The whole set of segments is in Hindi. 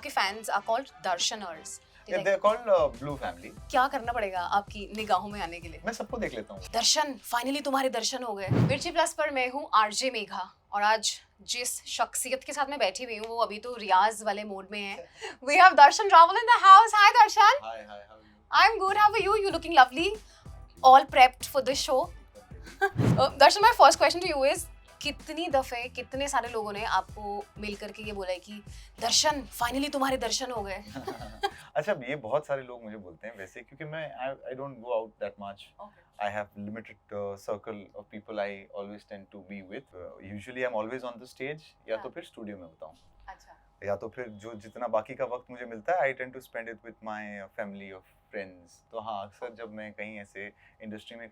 आपके fans are called Darshaners. Yeah, they're called Blue Family. क्या करना पड़ेगा आपकी निगाहों में आने के लिए? मैं सबको देख लेता हूँ। दर्शन, फाइनली तुम्हारे दर्शन हो गए। मिर्ची प्लस पर मैं हूँ आरजे मेघा और आज जिस शख्सियत के साथ मैं बैठी हुई हूँ वो अभी तो रियाज वाले मोड में है। We have Darshan Rawal in the house. Hi Darshan. Hi, how are you? I'm good. How are you? You looking lovely. All prepped for this show. Darshan, my first question to you is कितनी दफे कितने सारे लोगों ने आपको मिल करके ये बोला है कि दर्शन फाइनली तुम्हारे दर्शन हो गए? अच्छा, ये बहुत सारे लोग मुझे बोलते हैं वैसे, क्योंकि मैं I don't go out that much. I have limited circle of people I always tend to be with. Usually I'm always on the stage या तो फिर स्टूडियो में होता हूँ, अच्छा, या तो फिर जो जितना बाकी का वक्त मुझे मिलता है I tend to spend it with my family or friends. तो हाँ, अक्सर जब मैं कहीं ऐसे इंडस्ट्री में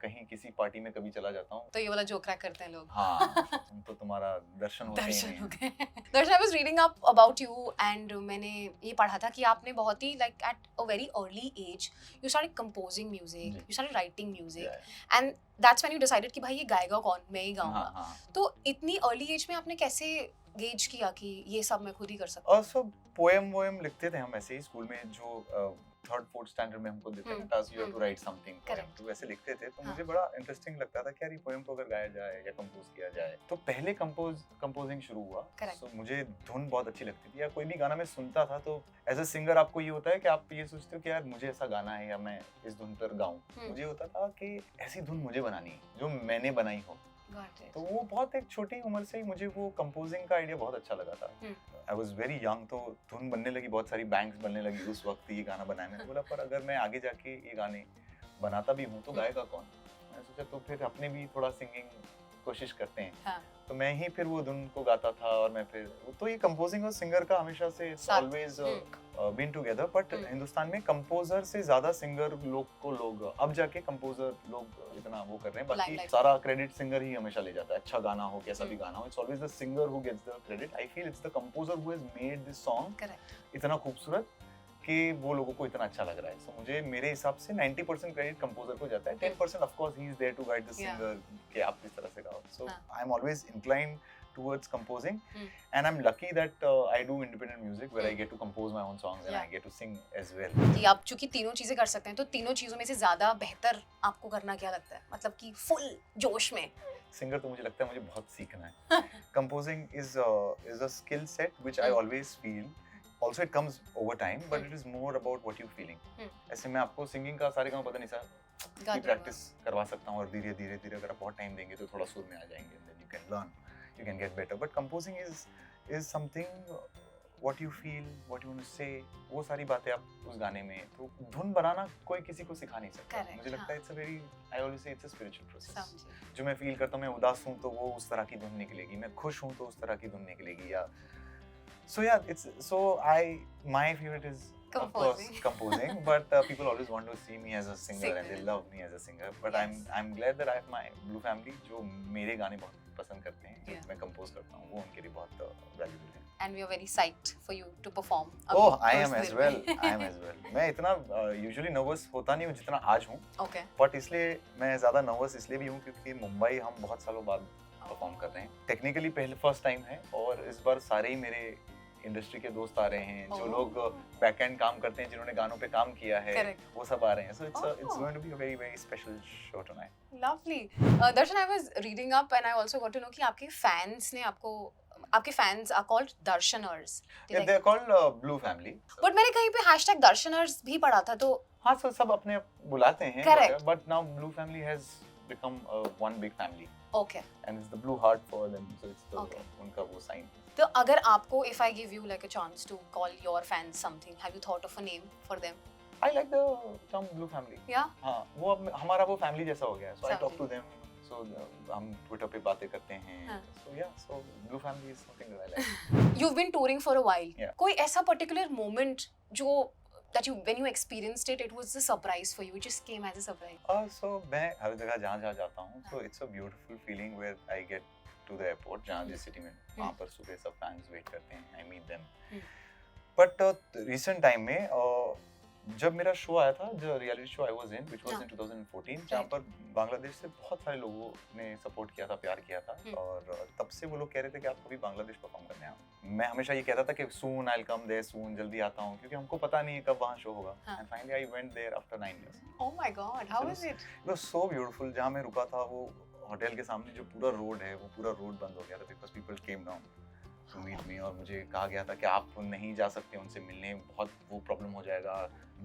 कहीं किसी पार्टी में कभी चला जाता हूँ तो ये वाला जो क्रैक करते हैं लोग। हाँ, तो तुम्हारा दर्शन होते ही दर्शन नहीं हो हैं। गए। Darshan, I was reading up about you and मैंने ये पढ़ा था कि आपने बहुत ही like at a very early age you started composing music, you started writing music and that's when you decided कि भाई ये गाएगा कौन, मैं ही गाऊंगा। हाँ। तो इतनी अर्ली एज में आपने कैसे गेज किया कि ये सब मैं खुद ही कर सकता और सब पोएम लिखते थे हम ऐसे ही स्कूल में, जो थर्ड फोर्थ स्टैंडर्ड में हमको देते हैं task, you have to write something, तो वैसे लिखते थे। तो मुझे बड़ा इंटरेस्टिंग लगता था कि यार ये पोएम को अगर गाया जाए या कंपोज किया जाए। तो पहले कंपोजिंग शुरू हुआ। सो मुझे धुन बहुत अच्छी लगती थी, या कोई भी गाना मैं सुनता था तो एज अ सिंगर आपको ये होता है कि आप ये सोचते हो कि यार मुझे ऐसा गाना है या मैं इस धुन पर गाऊं। मुझे होता था कि ऐसी धुन मुझे बनानी है जो मैंने बनाई हो। तो वो बहुत एक छोटी उम्र से ही मुझे वो कंपोजिंग का आइडिया बहुत अच्छा लगा था। आई वाज वेरी यंग, तो धुन बनने लगी, बहुत सारी बैंक्स बनने लगी उस वक्त ये गाना बनाने में। बोला पर अगर मैं आगे जाके ये गाने बनाता भी हूँ तो गाएगा कौन? मैंने सोचा तो फिर अपने भी थोड़ा सिंगिंग कोशिश करते हैं। तो मैं ही फिर वो धुन को गाता था और मैं फिर तो ये कंपोजिंग और सिंगर का हमेशा से it's always been together. But Hindustan में कंपोजर से ज्यादा सिंगर लोग अब जाके कंपोजर लोग इतना वो कर रहे हैं, बाकी सारा क्रेडिट सिंगर ही हमेशा ले जाता है। अच्छा गाना हो, कैसा भी गाना हो, it's always the singer who gets the credit. I feel it's the composer who has made this song इतना खूबसूरत कि वो लोगों को इतना अच्छा लग रहा है। सो मुझे मेरे हिसाब से 90% क्रेडिट कंपोजर को जाता है, 10% ऑफ कोर्स ही is there to guide the singer कि आप किस तरह से गाओ। So I am always inclined towards composing and I'm lucky that I do independent music where I get to compose my own songs and I get to sing as well. कि आप चूंकि तीनों चीजें कर सकते हैं तो तीनों चीजों में से ज्यादा बेहतर आपको करना क्या लगता है, मतलब कि फुल जोश में? सिंगर तो मुझे लगता है मुझे बहुत सीखना है। Composing is a skill set which I always feel. Also it comes over time, but it is more about what you feeling. ऐसे मैं आपको सिंगिंग का सारे काम पता नहीं सर की प्रैक्टिस करवा सकता हूँ और धीरे धीरे अगर आप बहुत टाइम देंगे तो थोड़ा सुर में आ जाएंगे, then you can learn, you can get better. But composing is something what you feel, what you want to say, वो सारी बातें आप उस गाने में। तो धुन बनाना कोई किसी को सिखा नहीं सकता। मुझे लगता है it's a very, I always say it's a spiritual process. जो मैं फील करता हूँ, मैं उदास हूँ तो वो उस तरह की धुन निकलेगी, मैं खुश हूँ तो उस तरह की धुन निकलेगी। या so yeah, my favorite is of course composing, but people always want to see me as a singer and they love me as a singer. But I'm glad that I have my Blue Family जो मेरे गाने बहुत पसंद करते हैं, जो मैं कंपोज करता हूँ, वो उनके लिए बहुत वैल्यूबल है। And we are very psyched for you to perform. Oh, I am as well. मैं इतना usually nervous होता नहीं हूँ जितना आज हूँ। Okay. But इसलिए मैं ज़्यादा nervous इसलिए भी हूँ क्योंकि मुंबई हम बहुत सालों बाद परफॉर्म कर रहे हैं। टेक्निकली पहले फर्स्ट टाइम है और इस बार सारे ही मेरे इंडस्ट्री के दोस्त आ रहे हैं, जो लोग बैक एंड काम करते हैं, जिन्होंने गानों पे काम किया है, वो सब आ रहे हैं। So it's going to be a very very special show tonight. Lovely. Darshan, I was reading up and I also got to know कि आपके fans are called Darshaners. Yeah, they're called Blue Family. But मैंने कहीं पे hashtag Darshaners भी पढ़ा था तो हाँ, सब अपने बुलाते हैं। Correct. But now Blue Family has become one big family. Okay. And it's the blue heart for them, so it's the उनका वो sign. तो अगर आपको if I give you like a chance to call your fans something, have you thought of a name for them? I like the term Blue Family. Yeah. हाँ, वो अब हमारा वो family जैसा हो गया है. So I talk to them. So हम Twitter पे बातें करते हैं. So yeah, so Blue Family is something that I like. You've been touring for a while. Yeah. कोई ऐसा particular moment जो that when you experienced it was a surprise for you, it just came as a surprise? So मैं हर जगह जहाँ जाता हूँ, so it's a beautiful feeling where I get to the airport, जहाँ जिस city में, वहाँ पर सुबह सब fans wait करते हैं, I meet them. But recent time में जब मेरा शो आया था, जो reality show I was in, which was हाँ। इन 2014, जहाँ पर बांग्लादेश से बहुत सारे लोगों ने सपोर्ट किया था, प्यार किया था, और तब से वो लोग कह रहे थे कि आप कभी बांग्लादेश परफॉर्म करने आओ। मैं हमेशा ये कहता था कि सून आई विल कम देयर, सून, जल्दी आता हूँ, क्योंकि हमको पता नहीं है कब वहाँ शो होगा। हाँ। And finally I went there after 9 years. Oh my God, how was it? It was so beautiful. जहाँ मैं रुका था वो होटल के सामने जो पूरा रोड है, वो पूरा रोड बंद हो गया था, because people came down to meet me, और मुझे कहा गया था कि आप नहीं जा सकते उनसे मिलने, बहुत वो प्रॉब्लम हो जाएगा,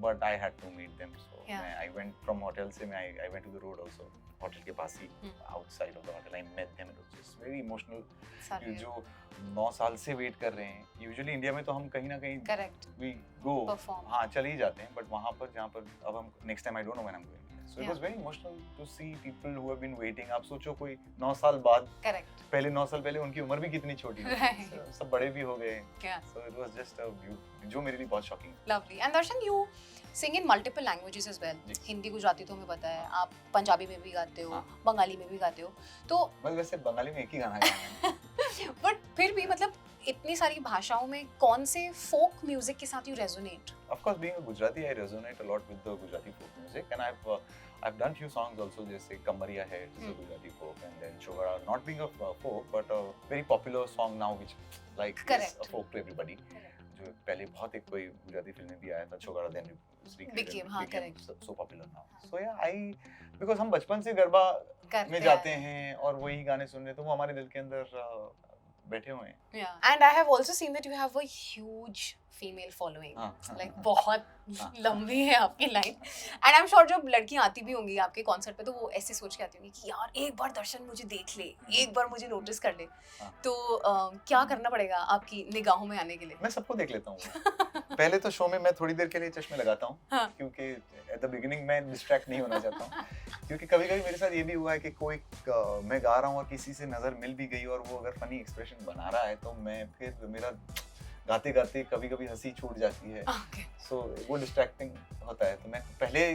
but I had to meet them. So मैं आई वेंट फ्रॉम होटल से, मैं I went to the road also, hotel के पास ही, outside of the hotel I met them. It was just very emotional. जो 9 साल से वेट कर रहे हैं, यूजुअली इंडिया में तो हम कहीं ना कहीं करेक्ट वी गो, परफॉर्म हाँ चले ही जाते हैं, बट वहाँ पर जहाँ पर अब हम next time, I don't know when I am going. So it was very emotional to see people who have been waiting. आप सोचो कोई 9 साल बाद, करेक्ट पहले 9 साल पहले उनकी उम्र भी कितनी छोटी थी, Right. सब बड़े भी हो गए। Yeah. So it was just a जो मेरे लिए बहुत shocking. Lovely. And Darshan, you sing in multiple languages as well. जी। हिंदी गुजराती तो हमें पता है, आप पंजाबी में भी गाते हो, हाँ। बंगाली में भी गाते हो, तो बस वैसे बंगाली में एक ही गाना गाया है। बट फिर भी मतलब इतनी सारी भाषाओं में कौन से फोक म्यूजिक के साथ you resonate? Of course, being a Gujarati, I resonate a lot with the Gujarati folk music, and I've done few songs also, जैसे कमरिया है, which is a Gujarati folk, and then Chogara, not being a folk, but a very popular song now, which like is Correct. a folk to everybody. जो पहले बहुत एक कोई गुजराती फिल्म में भी आया था, चोगाड़ा, then Became, हाँ, correct. so popular now. So yeah, because हम बचपन से गरबा करते में जाते हैं और वही गाने सुन रहे, तो वो हमारे दिल के अंदर बैठे हुए हैं। Yeah, and I have also seen that you have a huge female following. Like बहुत लंबी है आपकी line, and I am sure जब लड़कियां आती भी होंगी आपके कॉन्सर्ट पे, तो वो ऐसे सोच के आती होंगी कि यार एक बार दर्शन मुझे देख ले, एक बार मुझे नोटिस कर ले। तो क्या करना पड़ेगा आपकी निगाहों में आने के लिए? मैं सबको देख लेता हूँ। पहले तो शो में मैं थोड़ी देर के लिए चश्मे लगाता हूँ, हाँ। क्योंकि एट द बिगिनिंग मैं डिस्ट्रैक्ट नहीं होना चाहता हूँ, क्योंकि कभी-कभी मेरे साथ ये भी हुआ है कि कोई मैं गा रहा हूँ और किसी से नजर मिल भी गई और वो अगर फनी एक्सप्रेशन बना रहा है, तो मैं फिर मेरा गाते गाते कभी-कभी हंसी छूट जाती है। Okay. सो वो डिस्ट्रैक्टिंग होता है, तो मैं पहले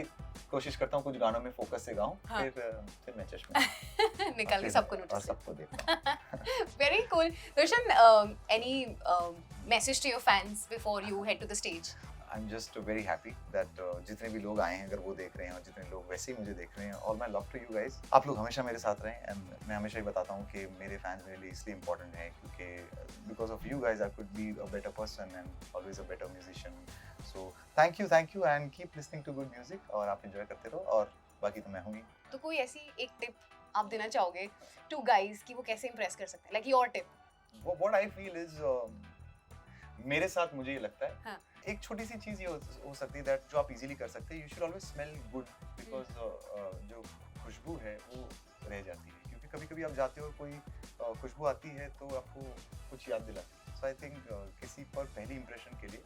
कोशिश करता हूँ कुछ गानों में फोकस से गाऊं, हाँ। फिर मैं चश्मे निकाल के सबको और नोटिस। सबको देखता हूँ। Very cool. Darshan, any message to your fans before you head to the stage? I'm just very happy that जितने भी लोग आए हैं, अगर वो देख रहे हैं और जितने लोग वैसे ही मुझे देख रहे हैं, all my love to you guys. आप लोग हमेशा मेरे साथ रहें, and मैं हमेशा ही बताता हूँ कि मेरे फैंस मेरे लिए इसलिए important हैं क्योंकि because of you guys I could be a better person and always a better musician. So thank you and keep listening to good music और आप enjoy करते रहो, और बाकी तो मैं हूँ ही। तो कोई ऐसी एक टिप आप देना चाहोगे to guys कि वो कैसे impress कर सकते हैं? Like your tip. What I feel is मेरे साथ मुझे ये लगता है, हाँ. एक छोटी सी चीज़ ये हो सकती है that जो आप इजीली कर सकते हैं, you should always smell good because जो खुशबू है वो रह जाती है, क्योंकि कभी-कभी आप जाते हो और कोई खुशबू आती है तो आपको कुछ याद दिलाती है। So I think किसी पर पहली इंप्रेशन के लिए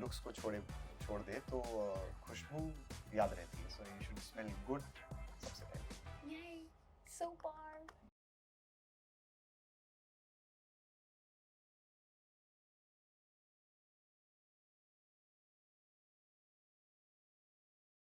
लुक्स को छोड़ दे तो खुशबू याद रहती है। So you should smell good सबसे पहले। Yay! So far.